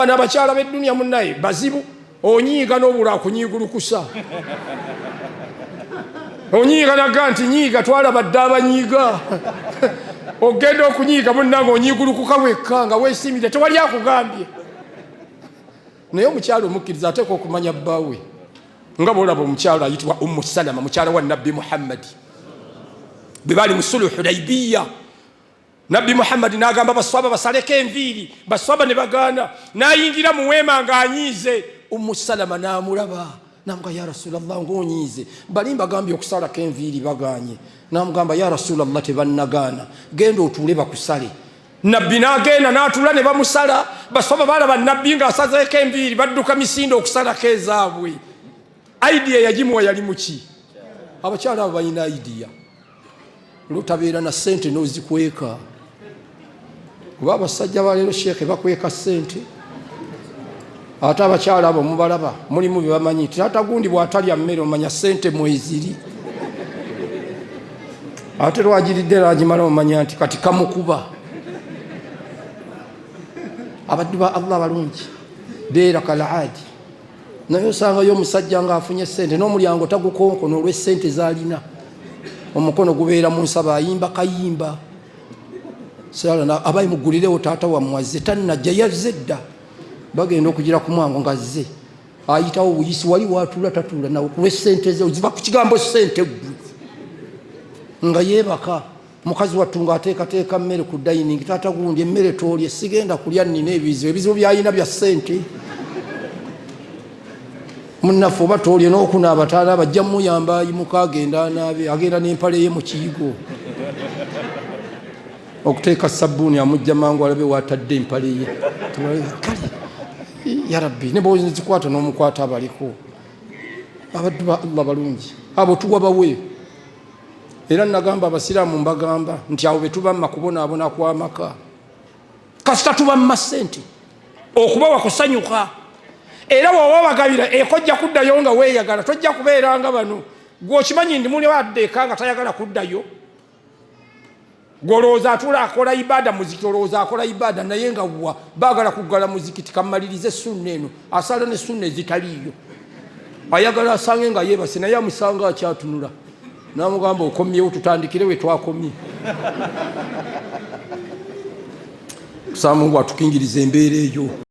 Abakyala b'eddunya munnaye bazibu onyiiga n'obula kunyiigulukusa onyiiga naga nti nyiiga twalaba dda abanyiiga ogenda okunyiiga munnange onyiigulukuka wekka nga weesimire tewali akugambye naye omukyala omukkiriza ateeka okumanya bbaawe nga bw'olaba omukyala ayitibwa Ummu Salama mukyala wa Nabbi Muhammad bwe baali mu Sulhu Hudaybiya Nabbi Muhammad n'agamba baswaba basaleko enviiri baswaba ne bagaana n'ayingira mu weema ng'anyiize Ummu Salama n'amulaba n'amugamba ya Rasulallah ng'onyiize bali mbagambye okusalako enviiri bagaanye n'amugamba ya Rasulallah tebannagaana genda otuule bakusale Nabbi n'agenda n'atuula ne bamusala baswaba balaba Nabbi ng'asazeeko enviiri badduka misinde okusalako ezaabwe idea yagimuwa yali muki abakyala abo balina idea lutabeera na sente n'ozikweka kuba abasajja baleero sheekhe bakweka sente ate abakyala abo mubalaba mulimu bye bamanyi nti taata gundi bw'atalya mmere omanya sente mweziri ate lwagiridde lagimala omanya nti kati kamukuba abaddu ba Allah balungi beera kalaadi naye osangayo omusajja ng'afunye sente n'omulyango tagukonkona olw'essente z'alina omukono gubeera mu nsaba ayimba kayimba sala abayi mugulirewo taata wamwaze tannajja yazze dda bagenda okugira ku mwango ngazze ayitawo buyisi wali watula tatula nawe kuwe sente ze ziva ku kigambo sente gwe nga yeebaka mukazi wattu ng'ateekateeka mmere ku dining taata gundi emmere toolye sigenda kulya nnina ebizibu byayina bya sente munnaffe oba toolye n'okunaaba taanaaba ajja muyamba ayimuka agenda anaabe agenda n'empale ye mu kiyigo okuteeka sabbuuni amujja mangu alabe watadde empale ye kale ya rabbi ne bwozikwata n'omukwata abaliko abaddu ba Allah balungi abo tuwa bawe era nagamba abasiraamu mbagamba nti awo be tuba makubonaabona kw'amaka kasita tuba mu masente okuba wakusanyuka era bw'oba bagabira ekojja kuddayo nga weeyagala tojja kubeera nga bano gw'okimanyi ndi muli waddeeka nga tayagala kuddayo gw'olowooza atula akola ibada muziki olowooza akola ibada naye nga wa baagala kuggala muzikiti kamalirize sunna eno asala ne sunna ezitaliiyo ayagala asange nga yeebase naye amusanga akyatunula n'amugamba okomyewo tutandikire we twakomye kusaba Mungu atukingiriza embeera eyo.